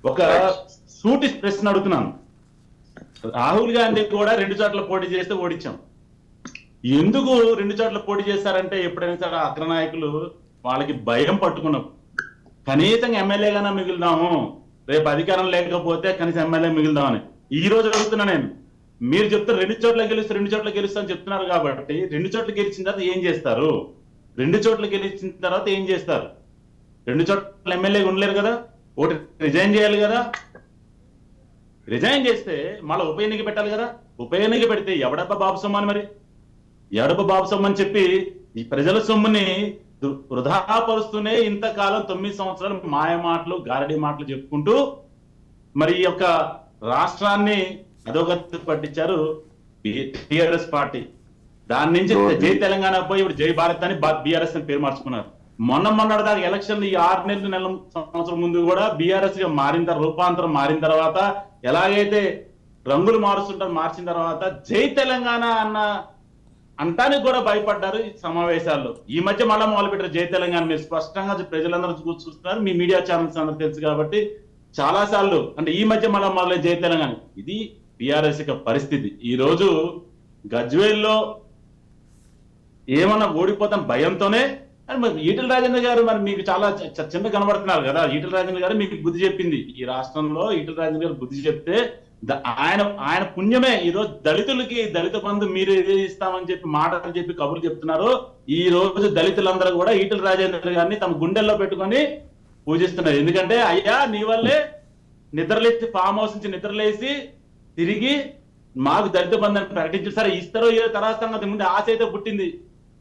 ఒక సూటి ప్రశ్న అడుగుతున్నాను. రాహుల్ గాంధీ కూడా 2 చోట్ల పోటీ చేస్తే ఓడించాం. ఎందుకు 2 చోట్ల పోటీ చేస్తారంటే ఎప్పుడైనా సరే అగ్రనాయకులు వాళ్ళకి భయం పట్టుకున్నాం. కనీసం ఎమ్మెల్యేగానే మిగులుదాము, రేపు అధికారం లేకపోతే కనీసం ఎమ్మెల్యే మిగులుదామని. ఈ రోజు అడుగుతున్నా నేను, మీరు చెప్తారు 2 చోట్ల గెలుస్తా అని చెప్తున్నారు కాబట్టి 2 చోట్ల గెలిచిన తర్వాత ఏం చేస్తారు? 2 చోట్ల గెలిచిన తర్వాత ఏం చేస్తారు? 2 చోట్ల ఎమ్మెల్యేగా ఉండలేరు కదా, ఒకటి రిజైన్ చేయాలి కదా. రిజైన్ చేస్తే మళ్ళీ ఉప ఎన్నిక పెట్టాలి కదా. ఉప ఎన్నిక పెడితే ఎవడబ్బా బాబు సొమ్ము అని, మరి ఎవడబ్బా బాబు సొమ్ము అని చెప్పి ఈ ప్రజల సొమ్ముని వృధా పరుస్తూనే ఇంతకాలం 9 సంవత్సరాలు మాయ మాటలు గారడి మాటలు చెప్పుకుంటూ మరి ఈ యొక్క రాష్ట్రాన్ని అధోగతి పట్టించారు టిఆర్ఎస్ పార్టీ. దాని నుంచి జై తెలంగాణ పోయి ఇప్పుడు జై భారత్ అని బీఆర్ఎస్ అని పేరు మార్చుకున్నారు. మొన్న దాకా ఎలక్షన్ ఈ 6 నెలల సంవత్సరం ముందు కూడా బీఆర్ఎస్ గా రూపాంతరం మారిన తర్వాత ఎలాగైతే రంగులు మార్చిన తర్వాత జై తెలంగాణ అంటానికి కూడా భయపడ్డారు ఈ సమావేశాల్లో. ఈ మధ్య మళ్ళా మొదలు పెట్టారు జై తెలంగాణ. మీరు స్పష్టంగా ప్రజలందరూ చూస్తున్నారు, మీ మీడియా ఛానల్స్ అందరూ తెలుసు కాబట్టి చాలా సార్లు అంటే ఈ మధ్య మళ్ళా మొదలై జై తెలంగాణ. ఇది బీఆర్ఎస్ యొక్క పరిస్థితి. ఈ రోజు గజ్వేల్లో ఏమన్నా ఓడిపోతాం భయంతోనే. మరి ఈటెల రాజేంద్ర గారు మరి మీకు చాలా చిన్న కనబడుతున్నారు కదా. ఈటెల రాజేంద్ర గారు మీకు బుద్ధి చెప్పింది ఈ రాష్ట్రంలో. ఈటెల రాజేంద్ర గారు బుద్ధి చెప్తే ఆయన పుణ్యమే ఈ రోజు దళితులకి దళిత బంధు మీరు ఇస్తామని చెప్పి మాటలు చెప్పి కబుర్లు చెప్తున్నారు. ఈ రోజు దళితులందరూ కూడా ఈటెల రాజేంద్ర గారిని తమ గుండెల్లో పెట్టుకొని పూజిస్తున్నారు. ఎందుకంటే అయ్యా నీ వల్లే నిద్రలేసి ఫామ్ హౌస్ నుంచి నిద్రలేసి తిరిగి మాకు దళిత బంధు ప్రకటించారు. సరే ఇస్తారో ఏదో తర్వాత సంగతి ముందు ఆశ అయితే పుట్టింది.